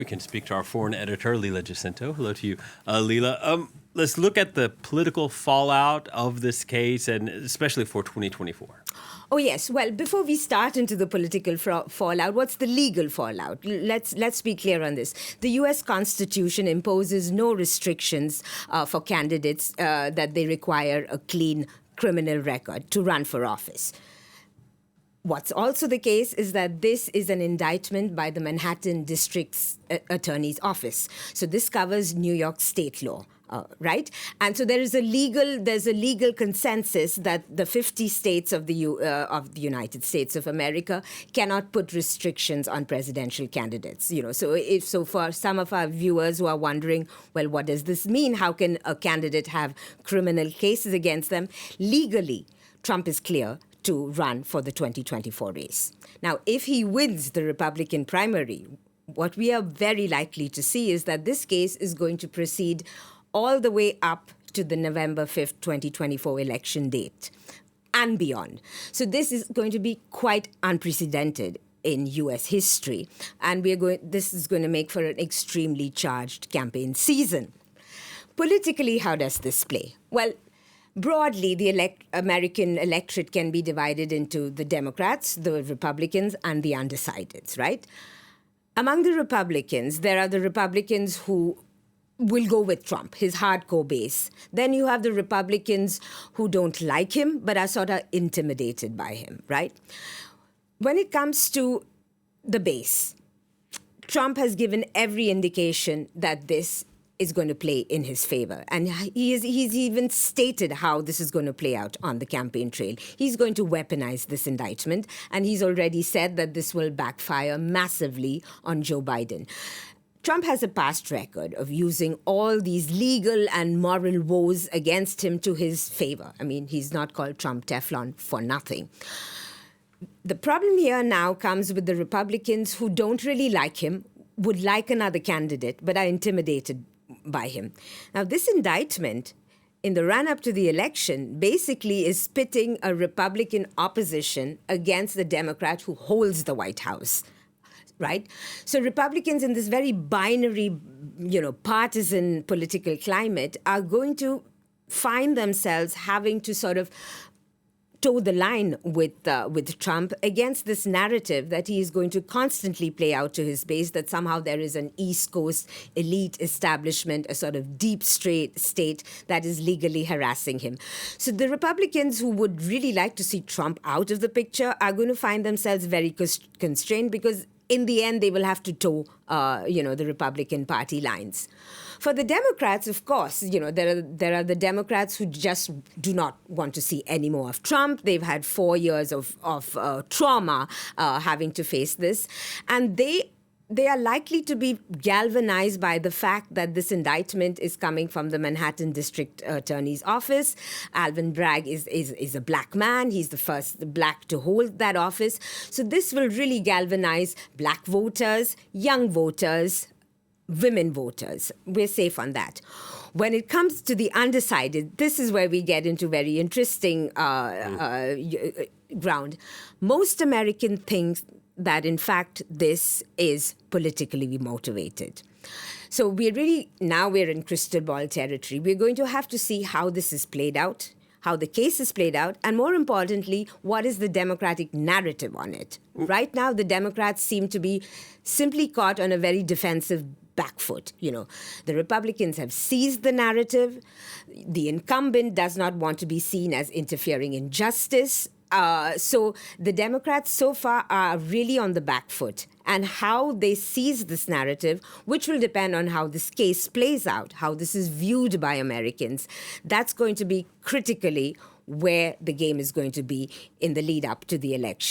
We can speak to our foreign editor, Leela Jacinto. Hello to you, Leela. Let's look at the political fallout of this case, and especially for 2024. Oh, yes. Well, before we start into the political fallout, what's the legal fallout? Let's be clear on this. The U.S. Constitution imposes no restrictions for candidates that they require a clean criminal record to run for office. What's also the case is that this is an indictment by the Manhattan District Attorney's Office. So this covers New York state law. Right? And so there's a legal consensus that the 50 states of the United States of America cannot put restrictions on presidential candidates. So for some of our viewers who are wondering, well, what does this mean? How can a candidate have criminal cases against them? Legally, Trump is clear to run for the 2024 race. Now, if he wins the Republican primary, what we are very likely to see is that this case is going to proceed all the way up to the November 5th, 2024 election date and beyond. So this is going to be quite unprecedented in U.S. history, and this is going to make for an extremely charged campaign season. Politically, how does this play? Well, broadly, the American electorate can be divided into the Democrats, the Republicans, and the undecideds, right? Among the Republicans, there are the Republicans who will go with Trump, his hardcore base. Then you have the Republicans who don't like him but are sort of intimidated by him, right? When it comes to the base, Trump has given every indication that this is going to play in his favor. And he's even stated how this is going to play out on the campaign trail. He's going to weaponize this indictment, and he's already said that this will backfire massively on Joe Biden. Trump has a past record of using all these legal and moral woes against him to his favor. I mean, he's not called Trump Teflon for nothing. The problem here now comes with the Republicans who don't really like him, would like another candidate, but are intimidated by him. Now, this indictment in the run-up to the election basically is pitting a Republican opposition against the Democrat who holds the White House. Right? So Republicans in this very binary, partisan political climate are going to find themselves having to sort of toe the line with Trump against this narrative that he is going to constantly play out to his base, that somehow there is an East Coast elite establishment, a sort of deep state that is legally harassing him. So the Republicans who would really like to see Trump out of the picture are going to find themselves very constrained, because in the end, they will have to toe, the Republican Party lines. For the Democrats, of course, there are the Democrats who just do not want to see any more of Trump. They've had 4 years of trauma having to face this, and they are likely to be galvanized by the fact that this indictment is coming from the Manhattan District Attorney's Office. Alvin Bragg is a black man. He's the first black to hold that office. So this will really galvanize black voters, young voters, women voters. We're safe on that. When it comes to the undecided, this is where we get into very interesting ground. Most Americans think that, in fact, this is politically motivated. So we're in crystal ball territory. We're going to have to see how this is played out, how the case is played out, and more importantly, what is the Democratic narrative on it. Right now, the Democrats seem to be simply caught on a very defensive back foot. The Republicans have seized the narrative. The incumbent does not want to be seen as interfering in justice. So the Democrats so far are really on the back foot, and how they seize this narrative, which will depend on how this case plays out, how this is viewed by Americans, that's going to be critically where the game is going to be in the lead up to the election.